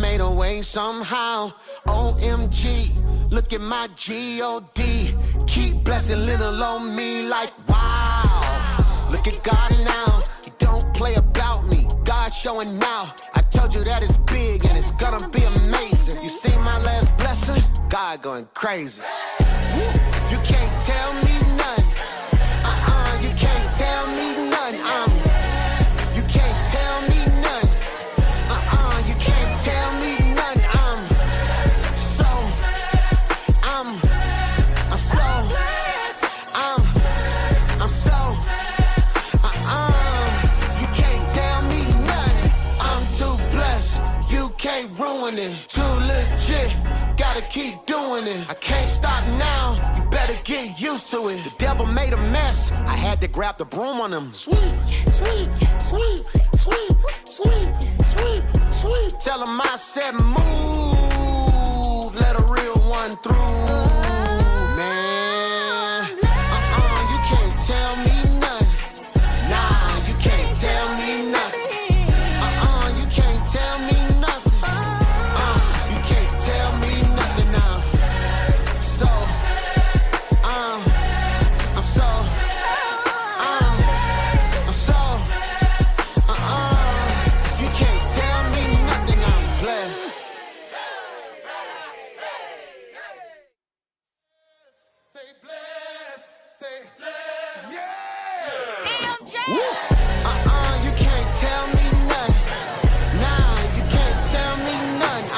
made a way somehow. OMG, look at my G-O-D. Keep blessing little on me like wow. Look at God now, he don't play about me. God showing now, I told you that it's big and it's gonna be amazing. You see my last blessing? God going crazy. You can't tell me nothing. You can't tell me nothing. You can't tell me nothing. You can't tell me nothing. You can't tell me nothing. I'm too blessed. You can't ruin it. Too legit. Gotta keep doing it. I can't stop now. You better get used to it. The devil made a mess. I had to grab the broom on him. Sweep, sweep, sweep, sweep, sweep, sweep, sweep. Tell him I said move. Let a real one through. Man. You can't tell me nothing. Nah, you can't tell me nothing. You can't tell me nothing. You can't tell me nothing now. So, I'm so, you can't tell me nothing. I'm blessed. Say blessed. Say blessed. Yeah. Woo. You can't tell me nothing. Nah, you can't tell me nothing.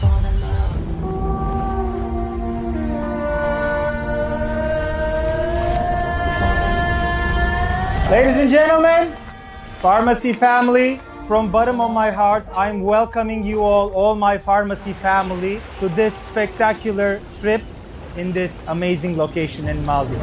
Fall in love. Ladies and gentlemen, pharmacy family, from bottom of my heart, I'm welcoming you all my pharmacy family, to this spectacular trip in this amazing location in Maldives.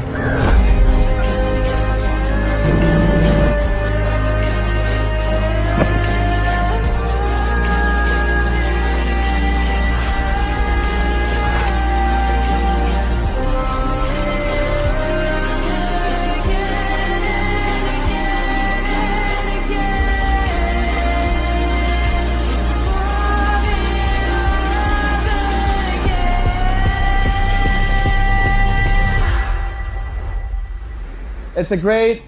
It's a great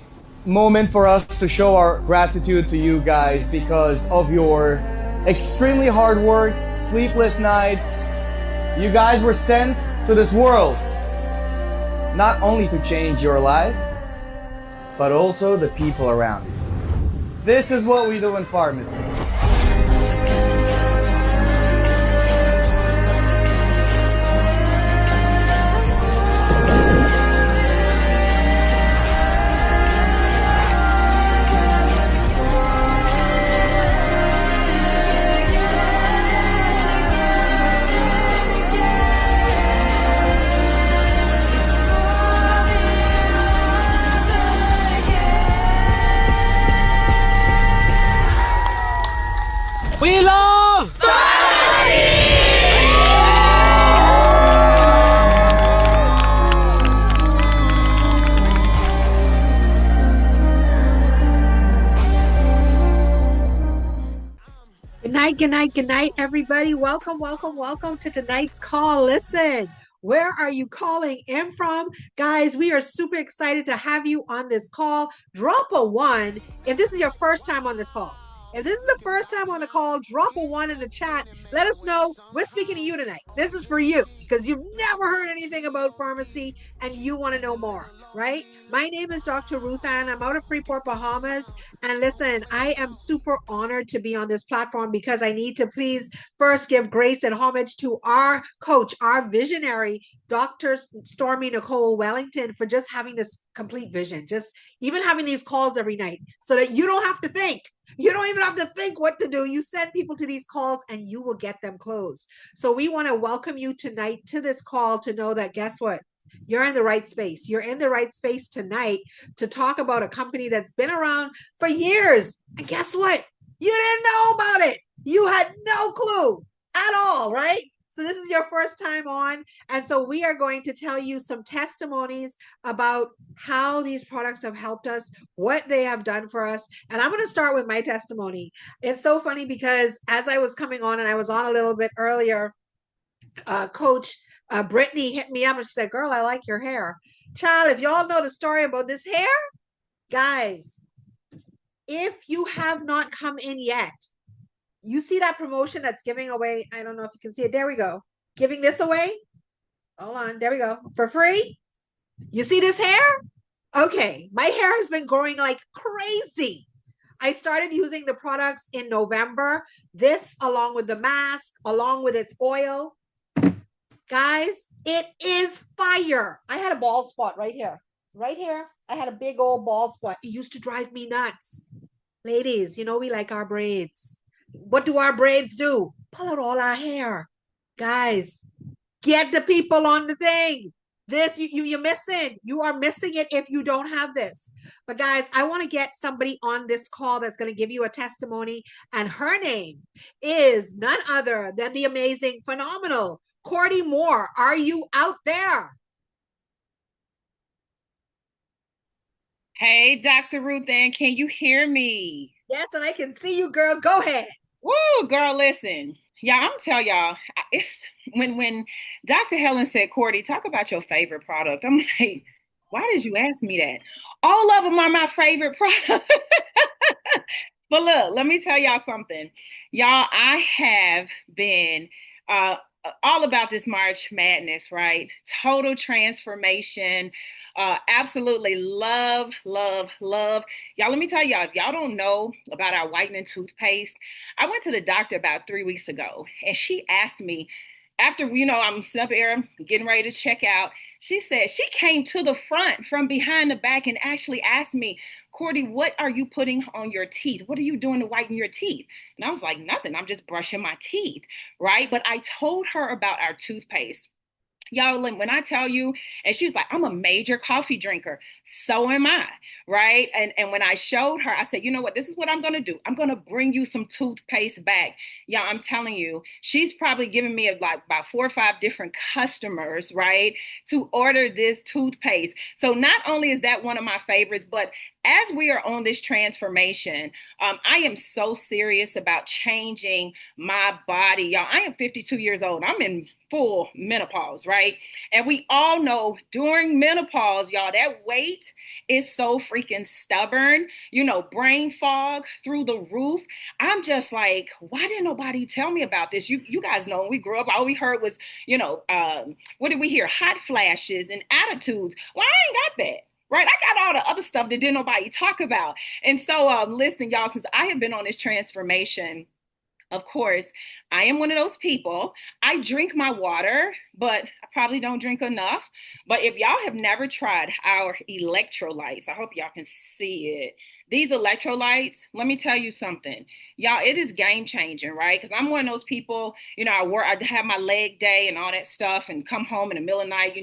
moment for us to show our gratitude to you guys because of your extremely hard work, sleepless nights. You guys were sent to this world not only to change your life, but also the people around you. This is what we do in pharmacy. We love Good night, everybody. Welcome to tonight's call. Listen, where are you calling in from? Guys, we are super excited to have you on this call. Drop a 1 if this is your first time on this call. If this is the first time on the call, drop a 1 in the chat. Let us know we're speaking to you tonight. This is for you because you've never heard anything about pharmacy and you want to know more, right? My name is Dr. Ruth Ann. I'm out of Freeport, Bahamas. And listen, I am super honored to be on this platform because I need to please first give grace and homage to our coach, our visionary, Dr. Stormy Nicole Wellington, for just having this complete vision, just even having these calls every night so that you don't have to think. You don't even have to think what to do. You send people to these calls and you will get them closed. So we want to welcome you tonight to this call to know that guess what? You're in the right space. You're in the right space tonight to talk about a company that's been around for years. And guess what? You didn't know about it. You clue at all, right? So this is your first time on. And so we are going to tell you some testimonies about how these products have helped us, what they have done for us. And I'm going to start with my testimony. It's so funny because as I was coming on, and I was on a little bit earlier, Coach Brittany hit me up and she said, "Girl, I like your hair." Child, if y'all know the story about this hair, guys, if you have not come in yet, you see that promotion that's giving away, I don't know if you can see it. There we go. Giving this away. Hold on. There we go. For free. You see this hair? Okay. My hair has been growing like crazy. I started using the products in November. This, along with the mask, along with its oil. Guys, it is fire. I had a bald spot right here. Right here. I had a big old bald spot. It used to drive me nuts. Ladies, you know we like our braids. What do our braids do? Pull out all our hair. Guys, get the people on the thing. This you're missing. You are missing it if you don't have this. But guys, I want to get somebody on this call that's going to give you a testimony, and her name is none other than the amazing, phenomenal Cordy Moore. Are you out there? Hey, Dr. Ruth Ann, can you hear me? Yes, and I can see you, girl. Go ahead. Woo, girl, listen. Yeah, I'm telling y'all, it's when Dr. Helen said, Cordy, talk about your favorite product. I'm like, why did you ask me that? All of them are my favorite product. But look, let me tell y'all something. Y'all, I have been all about this March Madness, right? Total transformation. Absolutely love, love, love. Y'all, let me tell y'all, if y'all don't know about our whitening toothpaste, I went to the doctor about 3 weeks ago, and she asked me, after, I'm up there getting ready to check out, she said she came to the front from behind the back and actually asked me, Cordy, what are you putting on your teeth? What are you doing to whiten your teeth? And I was like, nothing. I'm just brushing my teeth, right? But I told her about our toothpaste. Y'all, when I tell you, and she was like, I'm a major coffee drinker. So am I, right? And when I showed her, I said, you know what? This is what I'm going to do. I'm going to bring you some toothpaste back. Yeah, I'm telling you, she's probably giving me like about 4 or 5 different customers, right, to order this toothpaste. So not only is that one of my favorites, but as we are on this transformation, I am so serious about changing my body. Y'all, I am 52 years old. I'm in full menopause, right? And we all know during menopause, y'all, that weight is so freaking stubborn, brain fog through the roof. I'm just like, why didn't nobody tell me about this? You guys know when we grew up, all we heard was, what did we hear? Hot flashes and attitudes. Well, I ain't got that. Right? I got all the other stuff that didn't nobody talk about. And so listen, y'all, since I have been on this transformation, of course, I am one of those people. I drink my water, but I probably don't drink enough. But if y'all have never tried our electrolytes, I hope y'all can see it. These electrolytes, let me tell you something. Y'all, it is game changing, right? Because I'm one of those people, I have my leg day and all that stuff and come home in the middle of the night,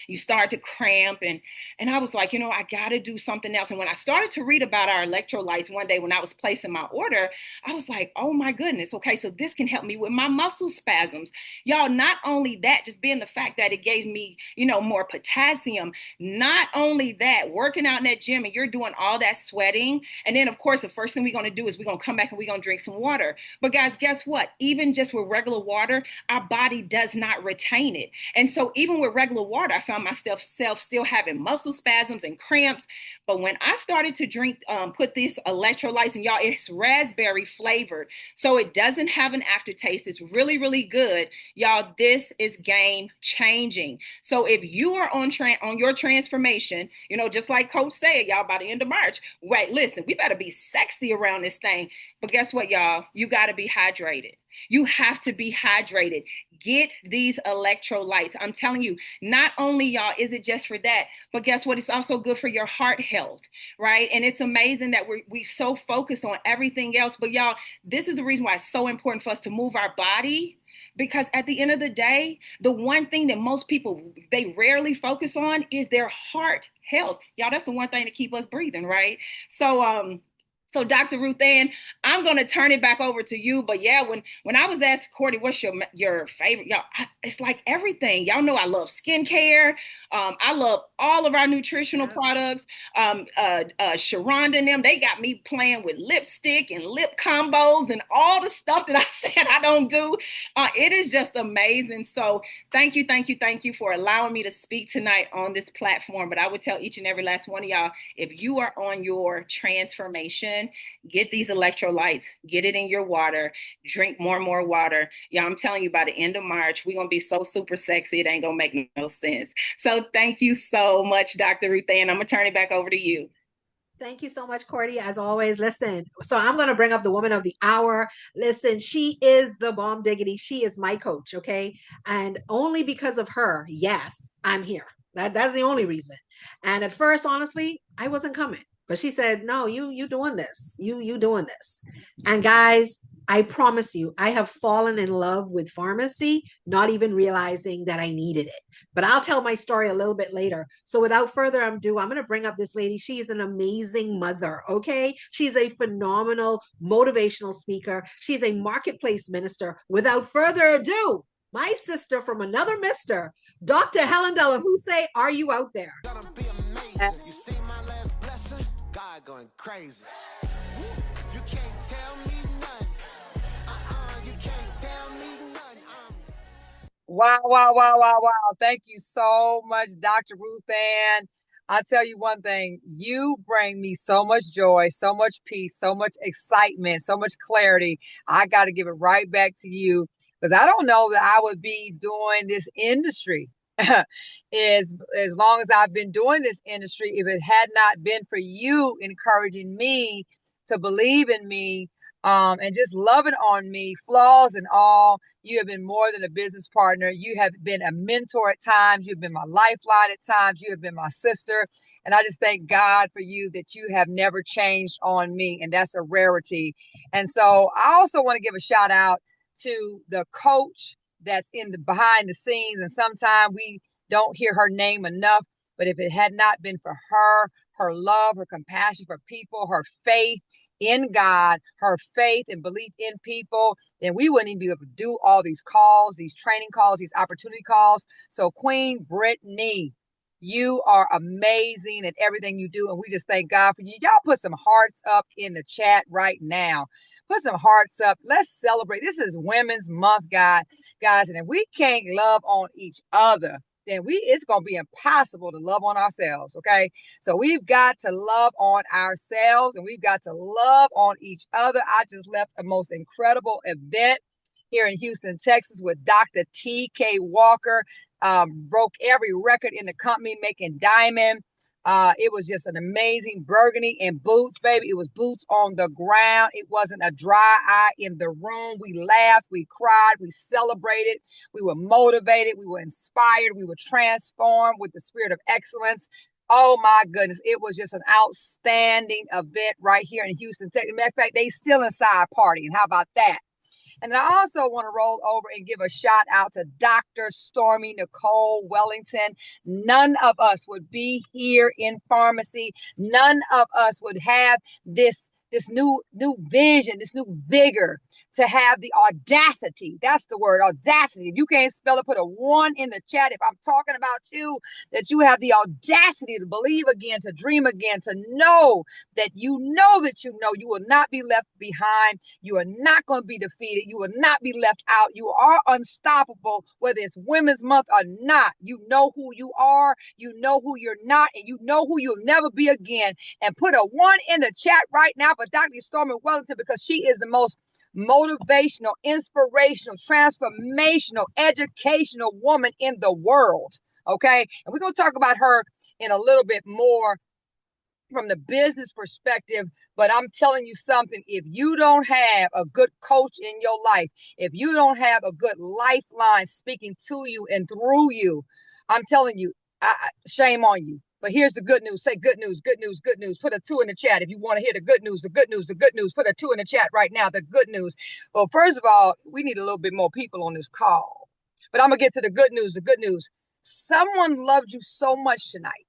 you start to cramp. And I was like, I got to do something else. And when I started to read about our electrolytes one day when I was placing my order, I was like, oh my goodness. Okay, so this can help me with my muscle spasms. Y'all, not only that, just being the fact that it gave me, more potassium. Not only that, working out in that gym and you're doing all that sweating. And then, of course, the first thing we're going to do is we're going to come back and we're going to drink some water. But guys, guess what? Even just with regular water, our body does not retain it. And so even with regular water, I found myself still having muscle spasms and cramps. But when I started to drink, put these electrolytes, and y'all, it's raspberry flavored. So it doesn't have an aftertaste. It's really, really good. Y'all, this is game changing. So if you are on your transformation, just like Coach said, y'all, by the end of March, wait, listen, we better be sexy around this thing. But guess what, y'all? You got to be hydrated. You have to be hydrated. Get these electrolytes. I'm telling you, not only, y'all, is it just for that, but guess what? It's also good for your heart health, right? And it's amazing that we so focused on everything else. But y'all, this is the reason why it's so important for us to move our body. Because at the end of the day, the one thing that most people, they rarely focus on is their heart health. Y'all, that's the one thing to keep us breathing, right? So, So, Dr. Ruth Ann, I'm going to turn it back over to you. But yeah, when I was asked, Cordy, what's your favorite? Y'all, it's like everything. Y'all know I love skincare. I love all of our nutritional products. Sharonda and them, they got me playing with lipstick and lip combos and all the stuff that I said I don't do. It is just amazing. So thank you, thank you, thank you for allowing me to speak tonight on this platform. But I would tell each and every last one of y'all, if you are on your transformation, get these electrolytes, get it in your water, drink more and more water. Yeah, I'm telling you, by the end of March, we're going to be so super sexy, it ain't going to make no sense. So thank you so much, Dr. Ruth Ann. I'm going to turn it back over to you. Thank you so much, Cordy. As always, listen. So I'm going to bring up the woman of the hour. Listen, she is the bomb diggity. She is my coach, okay? And only because of her, yes, I'm here. That's the only reason. And at first, honestly, I wasn't coming. But she said, "No, you doing this. You doing this." And guys, I promise you, I have fallen in love with pharmacy, not even realizing that I needed it. But I'll tell my story a little bit later. So without further ado, I'm going to bring up this lady. She's an amazing mother, okay? She's a phenomenal motivational speaker. She's a marketplace minister. Without further ado, my sister from another mister, Dr. Helen Delahousse, are you out there? Gonna be amazing. You see my last blessing? God going crazy. You can't tell me nothing. You can't tell me nothing. Wow, wow, wow, wow, wow. Thank you so much, Dr. Ruth Ann. I'll tell you one thing, you bring me so much joy, so much peace, so much excitement, so much clarity. I got to give it right back to you because I don't know that I would be doing this industry as long as I've been doing this industry if it had not been for you encouraging me to believe in me and just loving on me, flaws and all. You have been more than a business partner. You have been a mentor at times. You've been my lifeline at times. You have been my sister. And I just thank God for you that you have never changed on me. And that's a rarity. And so I also want to give a shout out to the coach that's in the behind the scenes. And sometimes we don't hear her name enough. But if it had not been for her love, her compassion for people, her faith in God, her faith and belief in people, then we wouldn't even be able to do all these calls, these training calls, these opportunity calls. So Queen Brittany, you are amazing at everything you do. And we just thank God for you. Y'all put some hearts up in the chat right now. Put some hearts up. Let's celebrate. This is Women's Month, guys. And if we can't love on each other, then it's going to be impossible to love on ourselves, okay? So we've got to love on ourselves and we've got to love on each other. I just left a most incredible event here in Houston, Texas with Dr. T.K. Walker. Broke every record in the company making diamond. It was just an amazing burgundy and boots, baby. It was boots on the ground. It wasn't a dry eye in the room. We laughed, we cried, we celebrated, we were motivated, we were inspired, we were transformed with the spirit of excellence. Oh my goodness, it was just an outstanding event right here in Houston, Texas. Matter of fact, they still inside partying. How about that? And I also want to roll over and give a shout out to Dr. Stormy Nicole Wellington. None of us would be here in pharmacy. None of us would have this new vision, this new vigor to have the audacity. That's the word, audacity. If you can't spell it, put a 1 in the chat. If I'm talking about you, that you have the audacity to believe again, to dream again, to know that you will not be left behind. You are not going to be defeated. You will not be left out. You are unstoppable, whether it's Women's Month or not. You know who you are. You know who you're not, and you know who you'll never be again. And put a 1 in the chat right now for Dr. Stormy Wellington because she is the most motivational, inspirational, transformational, educational woman in the world. Okay. And we're going to talk about her in a little bit more from the business perspective. But I'm telling you something, if you don't have a good coach in your life, if you don't have a good lifeline speaking to you and through you, I'm telling you, shame on you. But here's the good news. Say good news, good news, good news. Put a 2 in the chat if you want to hear the good news, the good news, the good news. Put a 2 in the chat right now, the good news. Well, first of all, we need a little bit more people on this call. But I'm going to get to the good news, the good news. Someone loved you so much tonight.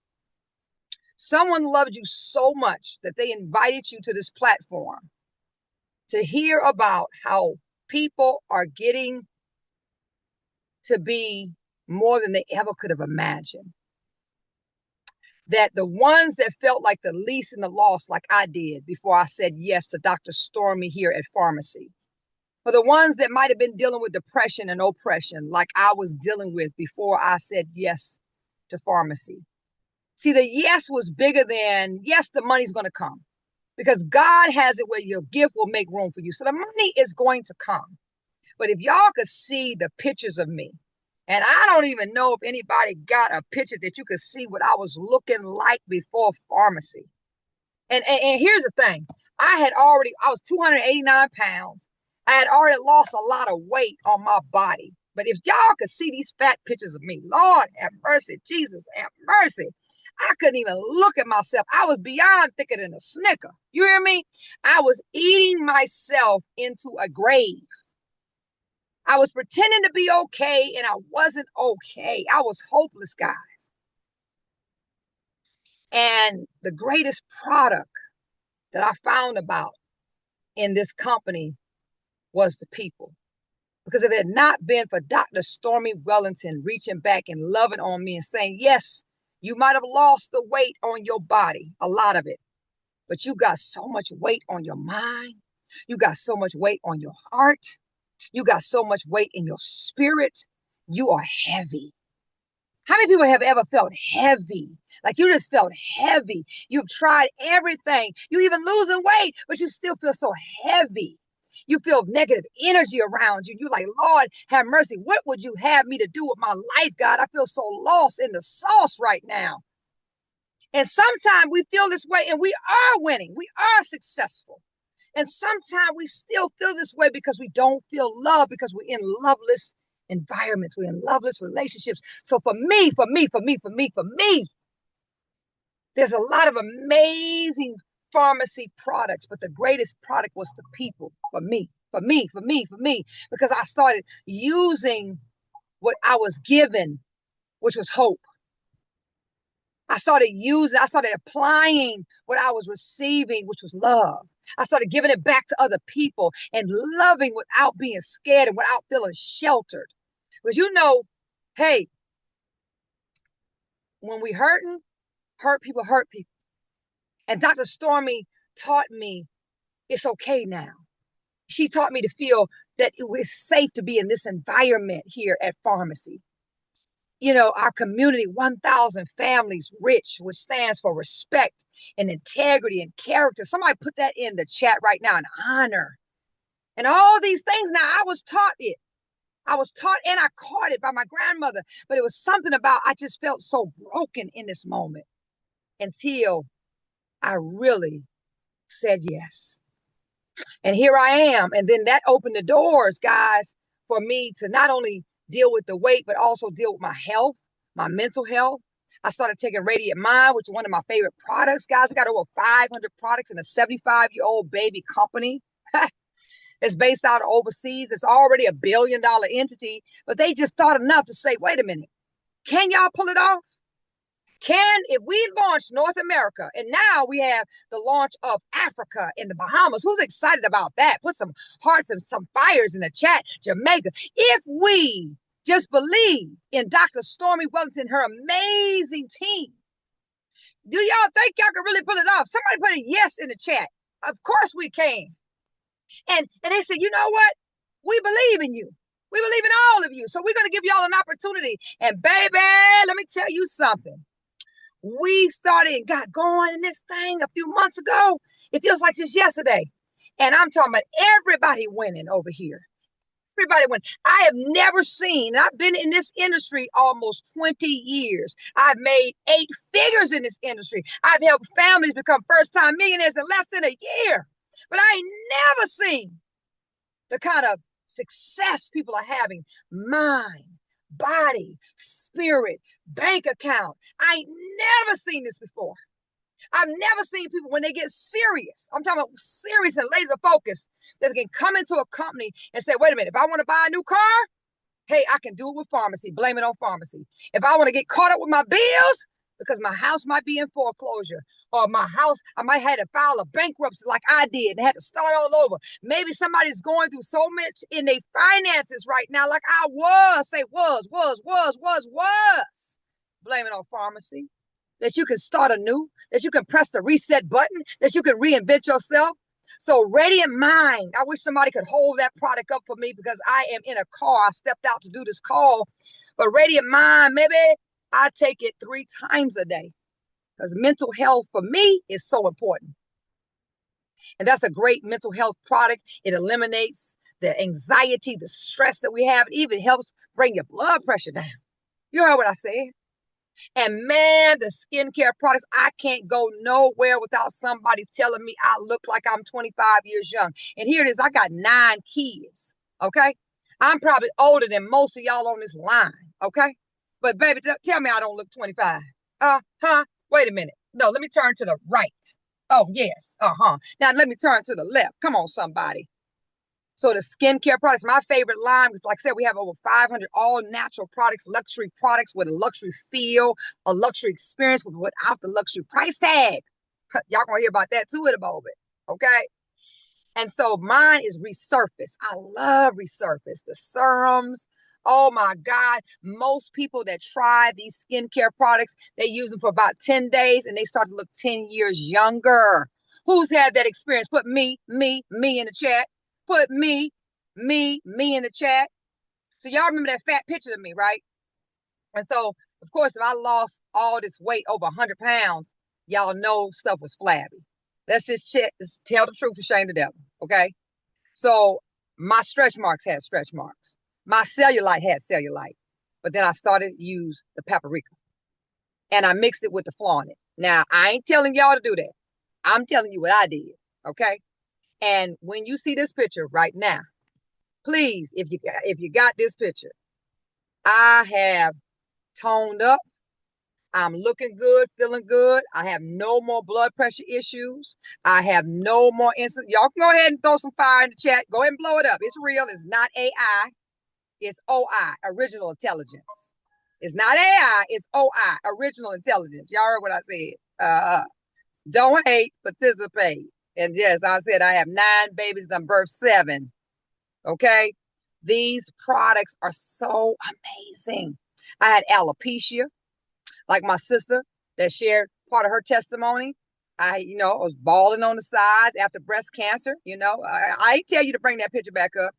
Someone loved you so much that they invited you to this platform to hear about how people are getting to be more than they ever could have imagined. That the ones that felt like the least in the lost, like I did before I said yes to Dr. Stormy here at pharmacy, for the ones that might have been dealing with depression and oppression, like I was dealing with before I said yes to pharmacy. See, the yes was bigger than, yes, the money's going to come, because God has it where your gift will make room for you. So the money is going to come. But if y'all could see the pictures of me, and I don't even know if anybody got a picture that you could see what I was looking like before pharmacy. And here's the thing. I was 289 pounds. I had already lost a lot of weight on my body. But if y'all could see these fat pictures of me, Lord have mercy, Jesus have mercy. I couldn't even look at myself. I was beyond thicker than a Snicker. You hear me? I was eating myself into a grave. I was pretending to be okay, and I wasn't okay. I was hopeless, guys. And the greatest product that I found about in this company was the people. Because if it had not been for Dr. Stormy Wellington reaching back and loving on me and saying, yes, you might have lost the weight on your body, a lot of it, but you got so much weight on your mind. You got so much weight on your heart. You got so much weight in your spirit. You are heavy. How many people have ever felt heavy? Like you just felt heavy. You've tried everything. You even losing weight, but you still feel so heavy. You feel negative energy around you. You're like, Lord, have mercy. What would you have me to do with my life, God? I feel so lost in the sauce right now. And sometimes we feel this way and we are winning. We are successful. And sometimes we still feel this way because we don't feel love, because we're in loveless environments. We're in loveless relationships. So for me, there's a lot of amazing pharmacy products, but the greatest product was the people for me, because I started using what I was given, which was hope. I started applying what I was receiving, which was love. I started giving it back to other people and loving without being scared and without feeling sheltered. Because hey, when we hurt people. And Dr. Stormy taught me it's okay now. She taught me to feel that it was safe to be in this environment here at pharmacy. Our community, 1,000 families rich, which stands for respect and integrity and character. Somebody put that in the chat right now, and honor. And all these things. Now, I was taught it. And I caught it by my grandmother. But it was something about, I just felt so broken in this moment until I really said yes. And here I am. And then that opened the doors, guys, for me to not only deal with the weight, but also deal with my health, my mental health. I started taking Radiant Mind, which is one of my favorite products, guys. We got over 500 products in a 75-year-old baby company. It's based out of overseas. It's already $1 billion entity, but they just thought enough to say, wait a minute, can y'all pull it off? If we launch North America, and now we have the launch of Africa and the Bahamas, who's excited about that? Put some hearts and some fires in the chat. Jamaica. If we just believe in Dr. Stormy Wellington, her amazing team, do y'all think y'all can really pull it off? Somebody put a yes in the chat. Of course we can. And they said, you know what? We believe in you. We believe in all of you. So we're going to give y'all an opportunity. And baby, let me tell you something. We started and got going in this thing a few months ago. It feels like just yesterday. And I'm talking about everybody winning over here. Everybody winning. I have never seen, I've been in this industry almost 20 years. I've made 8 figures in this industry. I've helped families become first-time millionaires in less than a year. But I ain't never seen the kind of success people are having. Mind, body, spirit, bank account. I ain't never seen this before. I've never seen people when they get serious. I'm talking about serious and laser focused. That can come into a company and say, wait a minute, if I want to buy a new car, hey, I can do it with pharmacy. Blame it on pharmacy. If I want to get caught up with my bills, because my house might be in foreclosure, or my house, I might have to file a bankruptcy like I did and had to start all over. Maybe somebody's going through so much in their finances right now, like I was, say was. Blame it on pharmacy. That you can start anew, that you can press the reset button, that you can reinvent yourself. So Radiant Mind, I wish somebody could hold that product up for me because I am in a car. I stepped out to do this call. But Radiant Mind, maybe I take it 3 times a day because mental health for me is so important. And that's a great mental health product. It eliminates the anxiety, the stress that we have. It even helps bring your blood pressure down. You heard what I said? And man, the skincare products, I can't go nowhere without somebody telling me I look like I'm 25 years young. And here it is, I got 9 kids, okay? I'm probably older than most of y'all on this line, okay? But baby, tell me I don't look 25. Wait a minute. No, let me turn to the right. Oh, yes, Now let me turn to the left. Come on, somebody. So the skincare products, my favorite line, because like I said, we have over 500 all natural products, luxury products with a luxury feel, a luxury experience without the luxury price tag. Y'all gonna hear about that too in a moment, okay? And so mine is Resurface. I love Resurface, the serums. Oh my God. Most people that try these skincare products, they use them for about 10 days and they start to look 10 years younger. Who's had that experience? Put me in the chat. Put me in the chat. So y'all remember that fat picture of me, right? And so, of course, if I lost all this weight over 100 pounds, y'all know stuff was flabby. Let's just tell the truth and shame the devil, okay? So my stretch marks had stretch marks. My cellulite had cellulite. But then I started to use the paprika. And I mixed it with the Flaunet. Now, I ain't telling y'all to do that. I'm telling you what I did, okay? And when you see this picture right now, please, if you got this picture, I have toned up. I'm looking good, feeling good. I have no more blood pressure issues. I have no more insulin. Y'all can go ahead and throw some fire in the chat. Go ahead and blow it up. It's real. It's not AI. It's OI, original intelligence. It's not AI. It's OI, original intelligence. Y'all heard what I said. Don't hate, participate. And yes, I said I have 9 babies, done birth 7. Okay? These products are so amazing. I had alopecia, like my sister that shared part of her testimony. I was balding on the sides after breast cancer. I ain't tell you to bring that picture back up.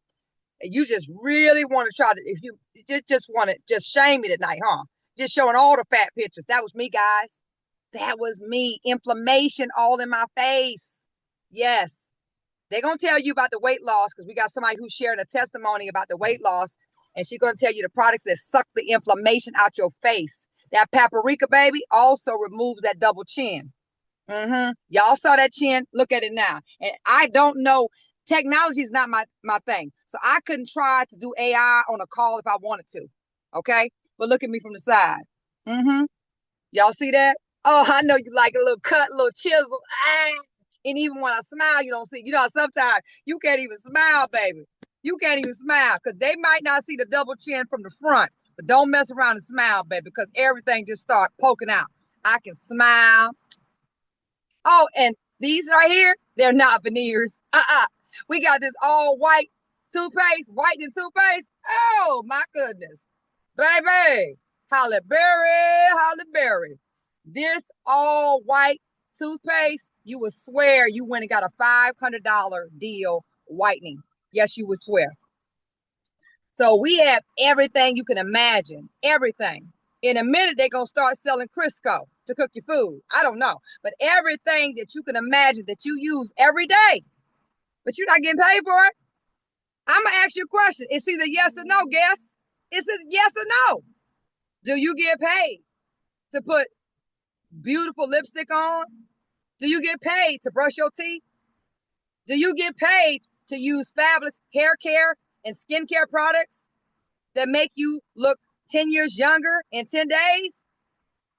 You just really want to try to, if you just want to just shame me tonight, huh? Just showing all the fat pictures. That was me, guys. That was me. Inflammation all in my face. Yes. They're going to tell you about the weight loss because we got somebody who shared a testimony about the weight loss, and she's going to tell you the products that suck the inflammation out your face. That paprika, baby, also removes that double chin. Y'all saw that chin? Look at it now. And I don't know. Technology is not my thing. So I couldn't try to do AI on a call if I wanted to. Okay? But look at me from the side. Y'all see that? Oh, I know you like a little cut, a little chisel. And even when I smile, you don't see. Sometimes you can't even smile, baby. You can't even smile because they might not see the double chin from the front. But don't mess around and smile, baby, because everything just start poking out. I can smile. Oh, and these right here, they're not veneers. We got this all white toothpaste, whitening toothpaste. Oh, my goodness. Baby, Halle Berry. This all white toothpaste, you would swear you went and got a $500 deal whitening. Yes, you would swear. So we have everything you can imagine, everything. In a minute, they're going to start selling Crisco to cook your food. I don't know. But everything that you can imagine that you use every day, but you're not getting paid for it. I'm going to ask you a question. It's either yes or no, guess. It's a yes or no. Do you get paid to put beautiful lipstick on? Do you get paid to brush your teeth? Do you get paid to use fabulous hair care and skincare products that make you look 10 years younger in 10 days?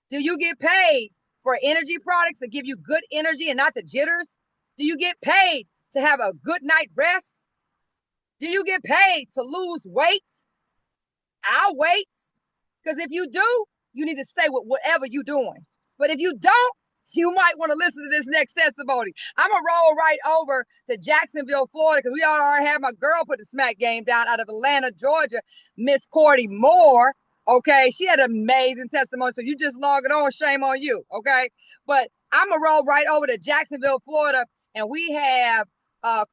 Do you get paid for energy products that give you good energy and not the jitters? Do you get paid to have a good night rest? Do you get paid to lose weight? Our weight? Because if you do, you need to stay with whatever you're doing. But if you don't, you might want to listen to this next testimony. I'm going to roll right over to Jacksonville, Florida, because we already had my girl put the smack game down out of Atlanta, Georgia, Miss Cordy Moore. Okay, she had an amazing testimony. So you just log it on, shame on you. Okay, but I'm going to roll right over to Jacksonville, Florida, and we have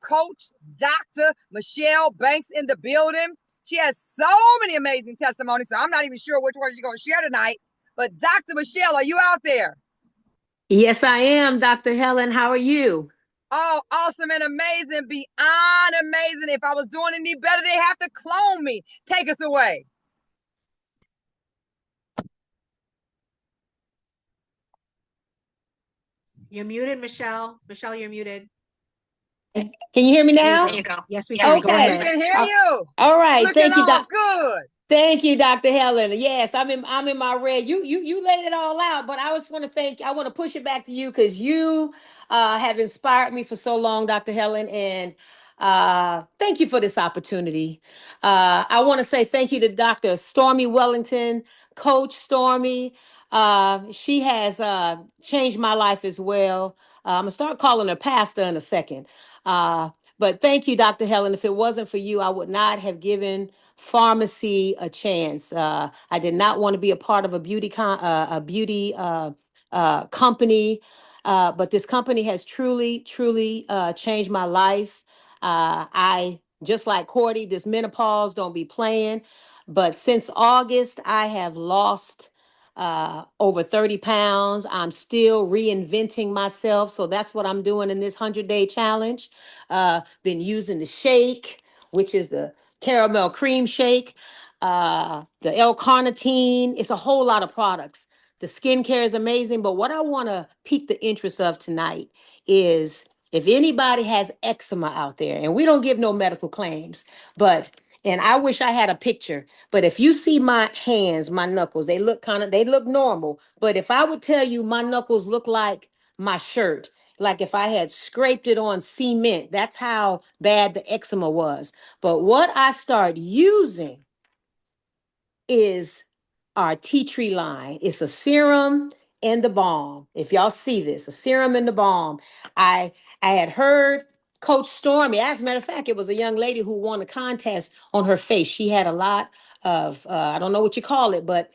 Coach Dr. Michelle Banks in the building. She has so many amazing testimonies, so I'm not even sure which one she's going to share tonight. But Dr. Michelle, are you out there? Yes, I am, Dr. Helen. How are you? Oh, awesome and amazing, beyond amazing. If I was doing any better, they have to clone me. Take us away. You're muted, Michelle. Michelle, you're muted. Can you hear me now? There you go. Yes, we can. Go Okay. We ahead. can hear you. All right. Looking Thank you, all good. Thank you, Dr. Helen. Yes, I'm in my red. You laid it all out, but I just want to I want to push it back to you because you have inspired me for so long, Dr. Helen, and thank you for this opportunity. I want to say thank you to Dr. Stormy Wellington, Coach Stormy. She has changed my life as well. I'm gonna start calling her pastor in a second. But thank you, Dr. Helen. If it wasn't for you, I would not have given pharmacy a chance. I did not want to be a part of a beauty company, but this company has truly changed my life. I just like Cordy, this menopause don't be playing. But since August, I have lost over 30 pounds. I'm still reinventing myself. So that's what I'm doing in this 100-day challenge. Been using the shake, which is the caramel cream shake, the L-carnitine. It's a whole lot of products. The skincare is amazing. But what I want to pique the interest of tonight is if anybody has eczema out there, and we don't give no medical claims, but and I wish I had a picture, but if you see my hands, my knuckles, they look normal. But if I would tell you my knuckles look like my shirt, like if I had scraped it on cement, that's how bad the eczema was. But what I start using is our tea tree line. It's a serum and the balm. If y'all see this, a serum and the balm. I had heard Coach Stormy. As a matter of fact, it was a young lady who won a contest on her face. She had a lot of I don't know what you call it, but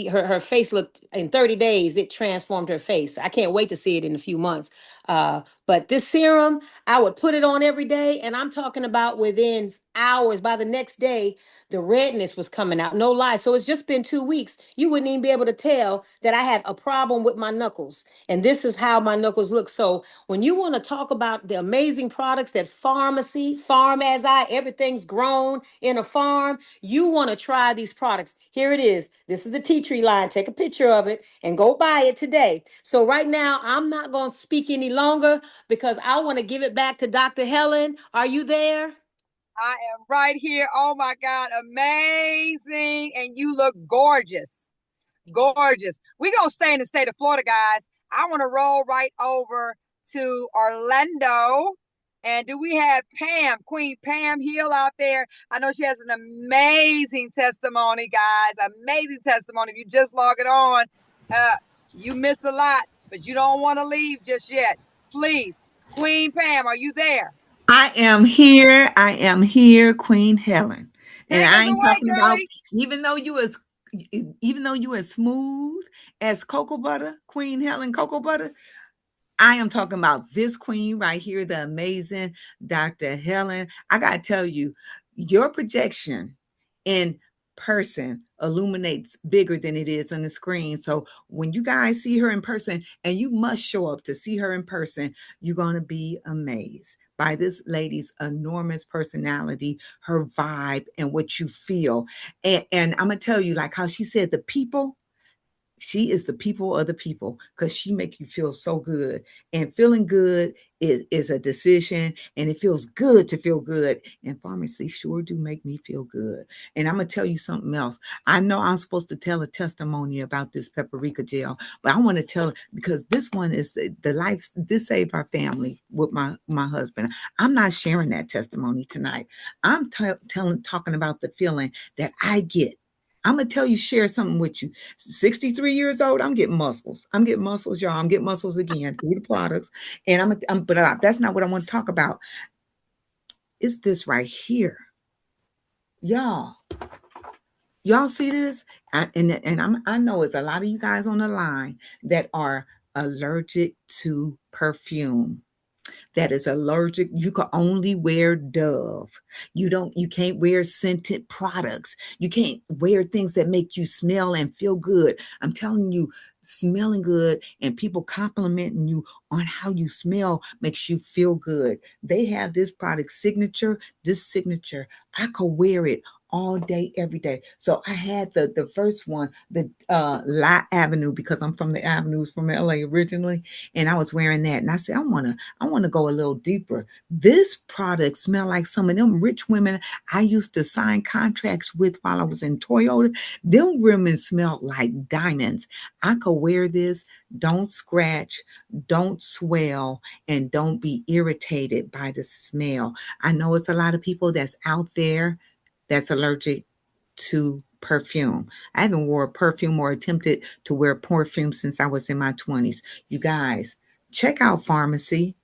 her face looked in 30 days, it transformed her face. I can't wait to see it in a few months. But this serum, I would put it on every day, and I'm talking about within hours, by the next day, the redness was coming out. No lie. So it's just been 2 weeks. You wouldn't even be able to tell that I had a problem with my knuckles. And this is how my knuckles look. So when you want to talk about the amazing products that farm as everything's grown in a farm, you want to try these products. Here it is. This is the tea tree line. Take a picture of it and go buy it today. So right now, I'm not going to speak any longer because I want to give it back to Dr. Helen. Are you there? I am right here. Oh my God, amazing. And you look gorgeous. Gorgeous. We're going to stay in the state of Florida, guys. I want to roll right over to Orlando. And do we have Pam, Queen Pam Hill out there? I know she has an amazing testimony, guys. Amazing testimony. If you just log it on, you missed a lot, but you don't want to leave just yet. Please. Queen Pam, are you there? I am here. I am here, Queen Helen. And Take us I ain't away, talking about girlie. even though you as smooth as cocoa butter, Queen Helen cocoa butter, I am talking about this queen right here, the amazing Dr. Helen. I got to tell you, your projection in person illuminates bigger than it is on the screen. So when you guys see her in person, and you must show up to see her in person, you're going to be amazed by this lady's enormous personality, her vibe, and what you feel. And I'm going to tell you, like how she said, the people, she is the people of the people because she make you feel so good, and feeling good is a decision, and it feels good to feel good, and pharmacy sure do make me feel good. And I'm gonna tell you something else. I know I'm supposed to tell a testimony about this paprika gel, but I want to tell, because this one is the life, this saved our family with my husband. I'm not sharing that testimony tonight. I'm talking about the feeling that I get I'm gonna tell you, share something with you. 63 years old, I'm getting muscles. I'm getting muscles, y'all. I'm getting muscles again through the products. And that's not what I want to talk about. It's this right here, y'all. Y'all see this? I know it's a lot of you guys on the line that are allergic to perfume, that is allergic. You can only wear Dove. You can't wear scented products. You can't wear things that make you smell and feel good. I'm telling you, smelling good and people complimenting you on how you smell makes you feel good. They have this product signature, I could wear it all day, every day. So I had the first one, the La Avenue, because I'm from the Avenues from LA originally, and I was wearing that, and I said, I want to go a little deeper. This product smell like some of them rich women I used to sign contracts with while I was in Toyota. Them women smelled like diamonds. I could wear this, don't scratch, don't swell, and don't be irritated by the smell. I know it's a lot of people that's out there that's allergic to perfume. I haven't worn perfume or attempted to wear perfume since I was in my 20s. You guys, check out pharmacy.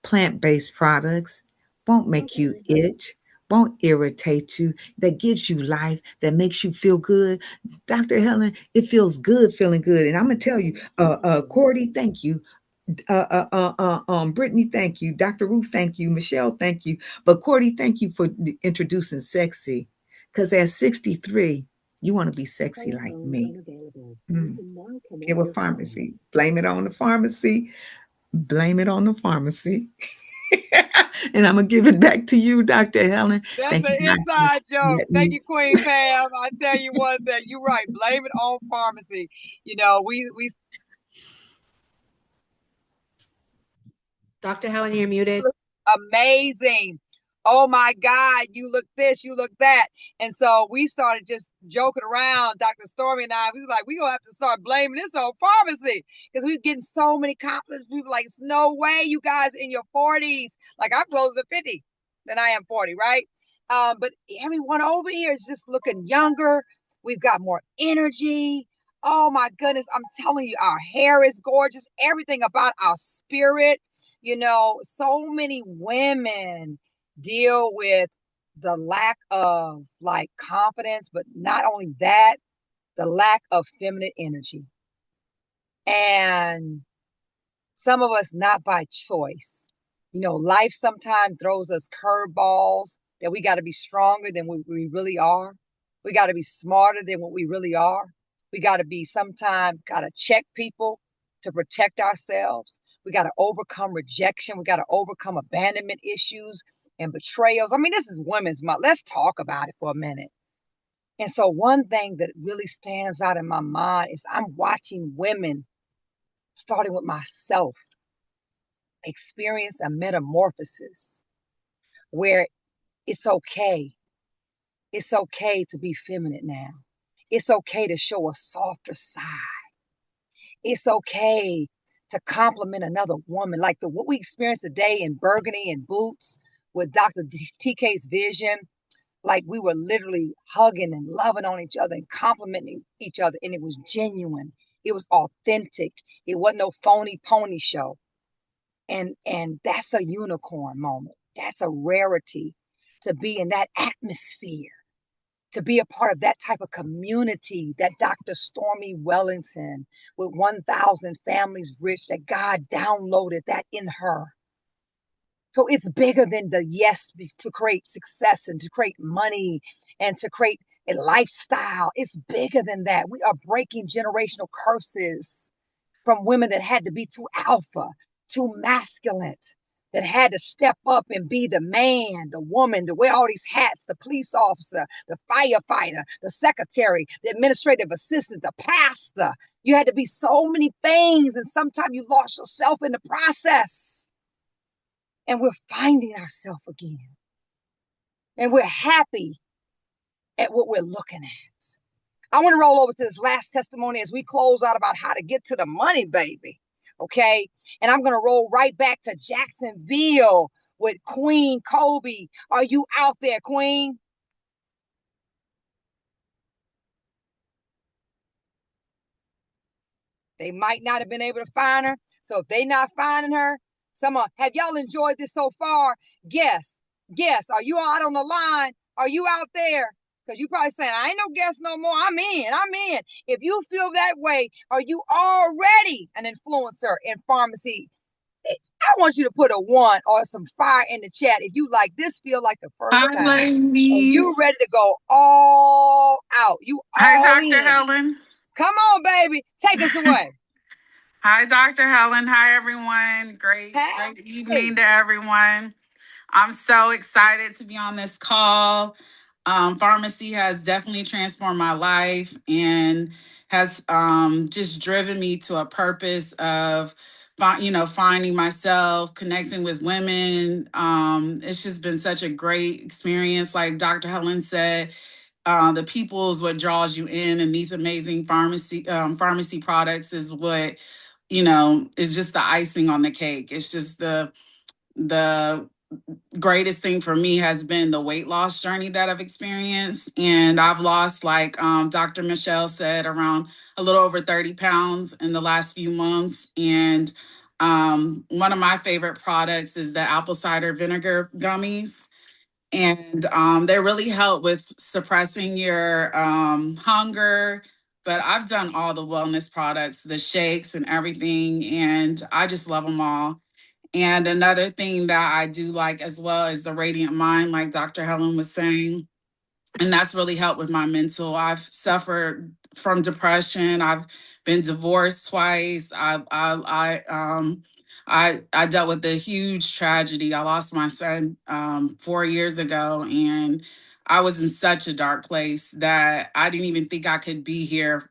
Plant-based products won't make you itch, won't irritate you, that gives you life, that makes you feel good. Dr. Helen, it feels good feeling good. And I'm gonna tell you, Cordy, thank you. Brittany, thank you. Dr. Ruth, thank you. Michelle, thank you. But Cordy, thank you for introducing sexy. Because at 63, you want to be sexy like me. Get with pharmacy. Blame it on the pharmacy. Blame it on the pharmacy. And I'm gonna give it back to you, Dr. Helen. That's Thank you an guys for inside joke. letting Thank me. you, Queen Pam. I tell you one thing, you're right. Blame it on pharmacy. You know, we Dr. Helen, you're muted. look amazing. Oh my God, you look this, you look that. And so we started just joking around, Dr. Stormy and I. We was like, we gonna have to start blaming this on pharmacy because we're getting so many compliments. People like, it's no way you guys in your 40s. Like I'm closer to 50 than I am 40, right? But everyone over here is just looking younger. We've got more energy. Oh my goodness, I'm telling you, our hair is gorgeous. Everything about our spirit. You know, so many women deal with the lack of like confidence, but not only that, the lack of feminine energy. And some of us not by choice. You know, life sometimes throws us curveballs that we got to be stronger than what we really are. We got to be smarter than what we really are. We got to be sometimes got to check people to protect ourselves. We got to overcome rejection. We got to overcome abandonment issues and betrayals. I mean, this is women's month. Let's talk about it for a minute. And so one thing that really stands out in my mind is I'm watching women, starting with myself, experience a metamorphosis where it's okay. It's okay to be feminine now. It's okay to show a softer side. It's okay to compliment another woman. Like what we experienced today in Burgundy and Boots with Dr. TK's vision. Like we were literally hugging and loving on each other and complimenting each other. And it was genuine. It was authentic. It wasn't no phony pony show. And that's a unicorn moment. That's a rarity to be in that atmosphere, to be a part of that type of community that Dr. Stormy Wellington with 1,000 families rich, that God downloaded that in her. So it's bigger than the yes to create success and to create money and to create a lifestyle. It's bigger than that. We are breaking generational curses from women that had to be too alpha, too masculine, that had to step up and be the man, the woman, to wear all these hats, the police officer, the firefighter, the secretary, the administrative assistant, the pastor. You had to be so many things, and sometimes you lost yourself in the process. And we're finding ourselves again. And we're happy at what we're looking at. I want to roll over to this last testimony as we close out about how to get to the money, baby. Okay. And I'm going to roll right back to Jacksonville with Queen Kobe. Are you out there, Queen? They might not have been able to find her. So if they not finding her, have y'all enjoyed this so far? Yes. Are you out on the line? Are you out there? Because you probably saying, I ain't no guest no more. I'm in. If you feel that way, are you already an influencer in pharmacy? I want you to put a 1 or some fire in the chat if you like this feel like the first Hi, time. And you ladies. ready to go all out. You Hi, all Dr. in. Helen. Come on, baby. Take us away. Hi, Dr. Helen. Hi, everyone. Great Hey. evening to everyone. I'm so excited to be on this call. Pharmacy has definitely transformed my life and has just driven me to a purpose of, finding myself, connecting with women. It's just been such a great experience. Like Dr. Helen said, the people is what draws you in, and these amazing pharmacy products is what is just the icing on the cake. It's just the greatest thing for me has been the weight loss journey that I've experienced. And I've lost, like Dr. Michelle said, around a little over 30 pounds in the last few months. And one of my favorite products is the apple cider vinegar gummies. And they really help with suppressing your hunger. But I've done all the wellness products, the shakes and everything, and I just love them all. And another thing that I do like as well is the Radiant Mind, like Dr. Helen was saying, and that's really helped with my mental. I've suffered from depression. I've been divorced twice. I dealt with a huge tragedy. I lost my son 4 years ago, and I was in such a dark place that I didn't even think I could be here,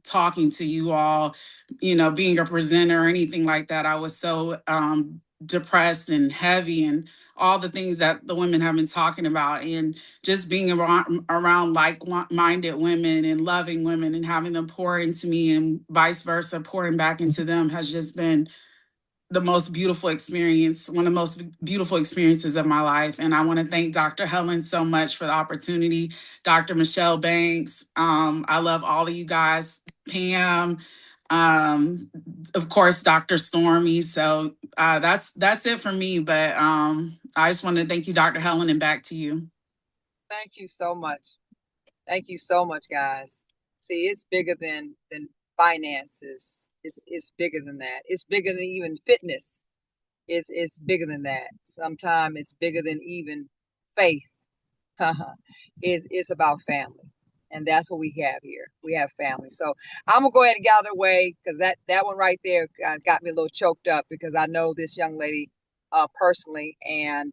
talking to you all, being a presenter or anything like that. I was so depressed and heavy, and all the things that the women have been talking about, and just being around like-minded women and loving women and having them pour into me and vice versa, pouring back into them, has just been the most beautiful experience, one of the most beautiful experiences of my life. And I want to thank Dr. Helen so much for the opportunity. Dr. Michelle Banks, I love all of you guys. Pam, of course, Dr. Stormy. So that's it for me. But I just want to thank you, Dr. Helen, and back to you. Thank you so much. Thank you so much, guys. See, it's bigger than finances. It's bigger than that. It's bigger than even fitness. It's bigger than that. Sometimes it's bigger than even faith. It's about family. And that's what we have here. We have family. So I'm gonna go ahead and get out of the way, because that one right there got me a little choked up, because I know this young lady personally, and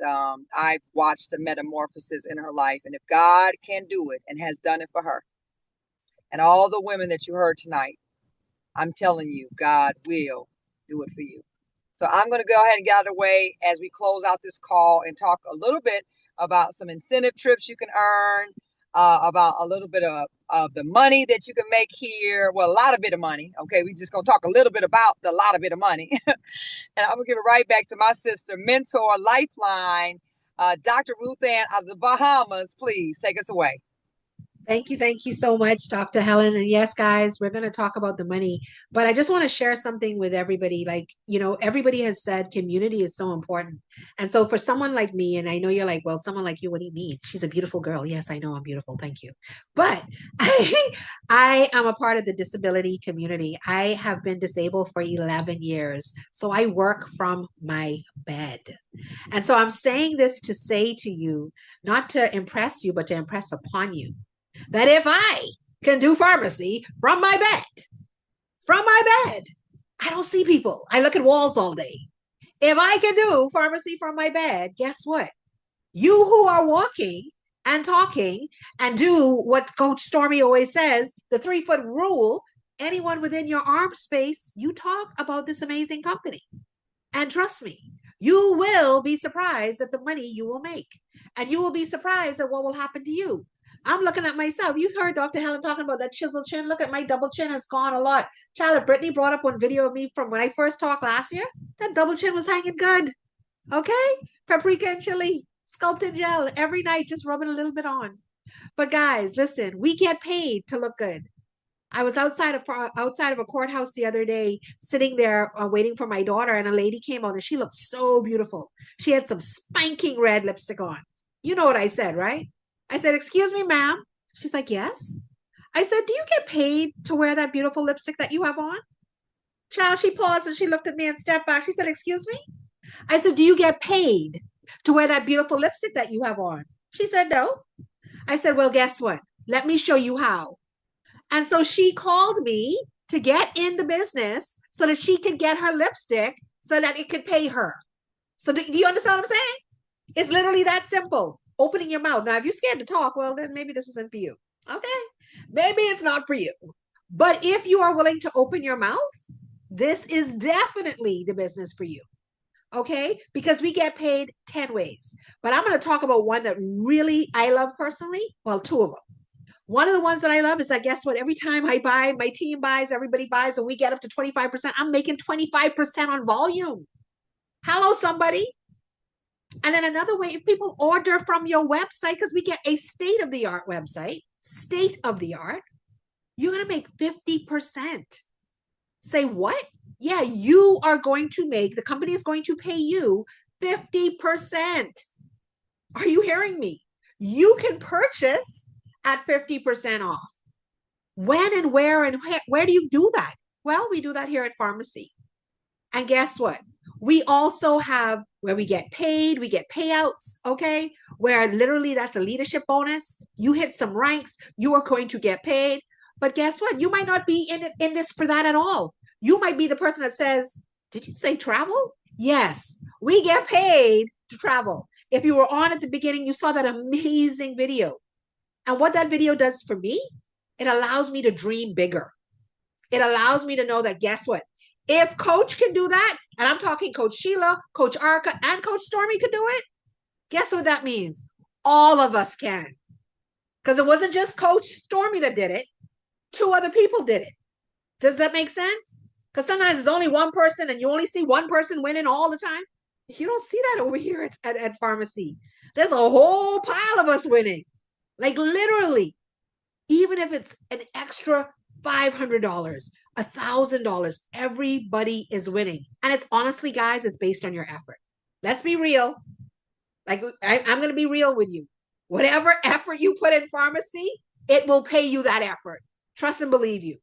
I've watched the metamorphosis in her life. And if God can do it and has done it for her, and all the women that you heard tonight, I'm telling you, God will do it for you. So I'm going to go ahead and get out of the way as we close out this call and talk a little bit about some incentive trips you can earn, about a little bit of the money that you can make here. Well, a lot of bit of money. Okay, we just going to talk a little bit about the lot of bit of money. And I'm going to give it right back to my sister, mentor, lifeline, Dr. Ruth Ann of the Bahamas. Please take us away. Thank you so much, Dr. Helen. And yes, guys, we're going to talk about the money, but I just want to share something with everybody. Like, everybody has said community is so important. And so for someone like me, and I know you're like, well, someone like you, what do you mean? She's a beautiful girl. Yes, I know I'm beautiful. Thank you. But I am a part of the disability community. I have been disabled for 11 years. So I work from my bed. And so I'm saying this to say to you, not to impress you, but to impress upon you, that if I can do pharmacy from my bed, I don't see people. I look at walls all day. If I can do pharmacy from my bed, guess what? You who are walking and talking and do what Coach Stormy always says, the 3-foot rule, anyone within your arm space, you talk about this amazing company. And trust me, you will be surprised at the money you will make. And you will be surprised at what will happen to you. I'm looking at myself. You've heard Dr. Helen talking about that chisel chin. Look at my double chin has gone a lot. Child, Brittany brought up one video of me from when I first talked last year. That double chin was hanging good. Okay? Paprika and chili, sculpted gel every night, just rubbing a little bit on. But guys, listen, we get paid to look good. I was outside of a courthouse the other day, sitting there waiting for my daughter, and a lady came out, and she looked so beautiful. She had some spanking red lipstick on. You know what I said, right? I said, "Excuse me, ma'am." She's like, "Yes." I said, "Do you get paid to wear that beautiful lipstick that you have on?" Child, she paused and she looked at me and stepped back. She said, "Excuse me?" I said, "Do you get paid to wear that beautiful lipstick that you have on?" She said, "No." I said, "Well, guess what? Let me show you how." And so she called me to get in the business so that she could get her lipstick so that it could pay her. So do you understand what I'm saying? It's literally that simple. Opening your mouth. Now, if you're scared to talk, well, then maybe this isn't for you. Okay. Maybe it's not for you. But if you are willing to open your mouth, this is definitely the business for you. Okay. Because we get paid 10 ways. But I'm going to talk about one that really I love personally. Well, two of them. One of the ones that I love is that guess what? Every time I buy, my team buys, everybody buys, and we get up to 25%, I'm making 25% on volume. Hello, somebody. And then another way, if people order from your website, because we get a state of the art website, state of the art, you're going to make 50%. Say what? Yeah, you are going to make, the company is going to pay you 50%. Are you hearing me? You can purchase at 50% off. When and where do you do that? Well, we do that here at Pharmacy. And guess what? We also have where we get paid, we get payouts, okay? Where literally that's a leadership bonus. You hit some ranks, you are going to get paid. But guess what? You might not be in this for that at all. You might be the person that says, "Did you say travel?" Yes, we get paid to travel. If you were on at the beginning, you saw that amazing video. And what that video does for me, it allows me to dream bigger. It allows me to know that guess what? If Coach can do that, and I'm talking Coach Sheila, Coach Arca, and Coach Stormy could do it, guess what that means? All of us can. Because it wasn't just Coach Stormy that did it. 2 other people did it. Does that make sense? Because sometimes there's only one person and you only see one person winning all the time. You don't see that over here at Pharmacy. There's a whole pile of us winning. Like literally. Even if it's an extra $500, $1,000, everybody is winning. And it's honestly, guys, it's based on your effort. Let's be real. Like I'm going to be real with you. Whatever effort you put in Pharmacy, it will pay you that effort. Trust and believe you.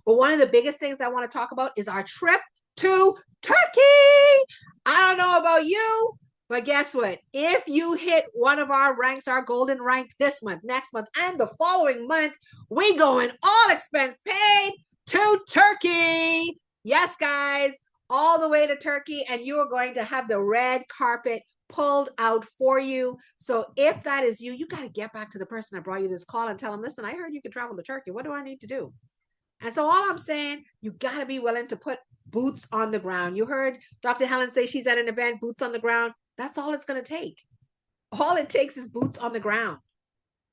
But one of the biggest things I want to talk about is our trip to Turkey. I don't know about you, but guess what? If you hit one of our ranks, our golden rank this month, next month, and the following month, we going all expense paid to Turkey. Yes, guys, all the way to Turkey, and you are going to have the red carpet pulled out for you. So if that is you, you got to get back to the person that brought you this call and tell them, "Listen, I heard you can travel to Turkey. What do I need to do?" And so all I'm saying, you got to be willing to put boots on the ground. You heard Dr. Helen say she's at an event, boots on the ground. That's all it's going to take. All it takes is boots on the ground.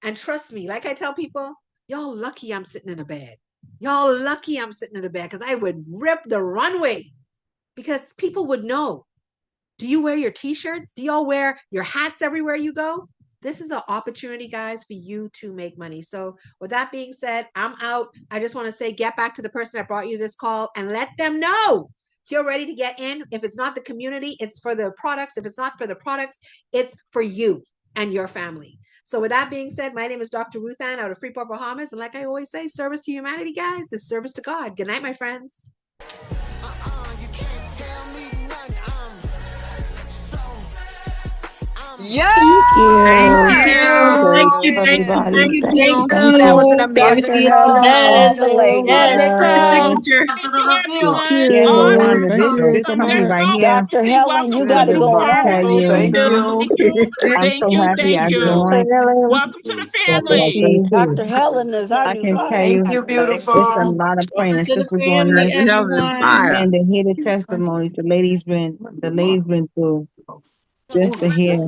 And trust me, like I tell people, y'all lucky I'm sitting in a bed. Y'all lucky I'm sitting in a bed because I would rip the runway because people would know. Do you wear your t-shirts? Do y'all wear your hats everywhere you go? This is an opportunity, guys, for you to make money. So with that being said, I'm out. I just want to say, get back to the person that brought you this call and let them know you're ready to get in. If it's not the community, it's for the products. If it's not for the products, it's for you and your family. So with that being said, my name is Dr. Ruth Ann out of Freeport, Bahamas. And like I always say, service to humanity, guys, is service to God. Good night, my friends. You can't tell me nothing. Yeah. Thank Thank you. you, Thank thank That was an you. amazing Dr. call. Helen, All Yes, the way to yes. the Turkey. signature. Thank you, everyone. Yeah, Awesome. Yolanda, Thank you. this company That's right here, awesome. Dr. See, Helen, welcome you I to got don't the it know new about going tell on. pharmacy. Thank you. you. Thank you. I'm Thank so you. happy Thank I you. joined. Welcome to the Let's family. see. Dr. Helen is our I new can tell guide. you, Thank you, it's a beautiful. lot of praying Welcome and to the sisters on family, this. everyone. And to hear the testimonies the lady's been through, just to hear.